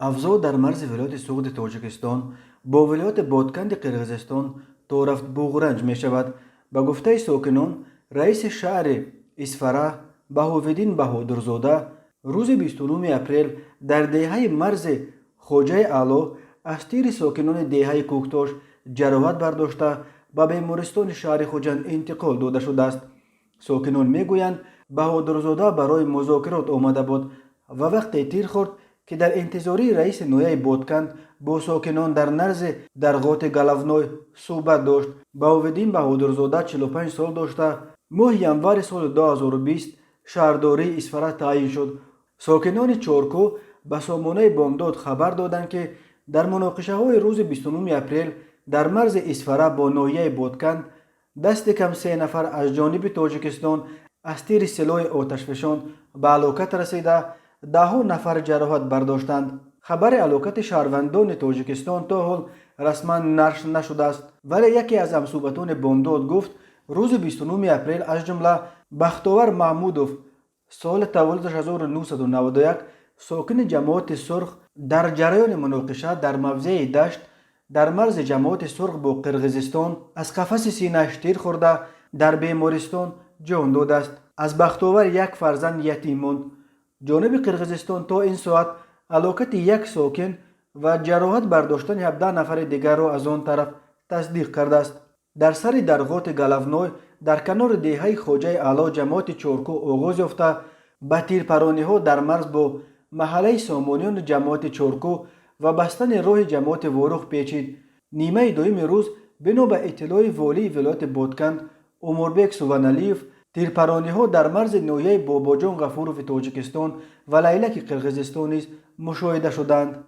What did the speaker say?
افزو در مرز ولایت سوغد تاجیکستان با ولایت بادکند قرغیزستان تا رفت بوغرنج می شود. به گفته ساکنان، رئیس شهر اسفره بهاوالدین بهادرزاده روز 29 اپریل در دهه مرز خواجه اعلی از تیر ساکنان دهه کوکتاش جراحت برداشته به بیمارستان شهر خوجند انتقال داده شده است. ساکنان میگویند بهادرزاده برای مذاکرات آمده بود و وقتی تیر خورد که در انتظاری رئیس نویه بادکند با ساکنان در نرز درگات گلفنوی صحبت داشت. بهاوالدین بهادرزاده 45 سال داشته ماه ینور سال 2020 شهرداری اسفره تعیین شد. ساکنان چارکو به سامانه بامداد خبر دادند که در مناقشه های روز 29 اپریل در مرز اسفره با ناحیه بادکند دست کم 3 نفر از جانب تاجیکستان از تیر سلاح آتشفشان به هلاکت رسیده، دهها نفر جراحت برداشتند. خبر هلاکت شهروندان تاجیکستان تا حال رسما نشر نشده است، ولی یکی از همصحبتان بامداد گفت روز 29 اپریل از جمله بختاور محمودوف سال تولدش 1991 ساکن جماعت سرخ در جریان مناقشه در موضع دشت در مرز جماعت سرخ با قرغیزستان از قفس سینه‌اش تیر خورده در بیمارستان جان داده است. از بختاور یک فرزند یتیم ماند. جانب قرغیزستان تا این ساعت هلاکت یک ساکن و جراحت برداشتن 17 نفر دیگر را از آن طرف تصدیق کرده است. در سر درگات گلفنوی در کنار دهه خواجه اعلی جماعت چارکو آغاز یافته به تیرپرانی ها در مرز با محله سامانیان جماعت چارکو و بستن راه جماعت واروخ پیچید. نیمه دوم روز بنا به اطلاع والی ولایت بادکند اموربک سوانالیف تیرپرانی ها در مرز ناحیه باباجان غفوروف تاجیکستان و لیلک قرغیزستان نیز مشاهده شدند.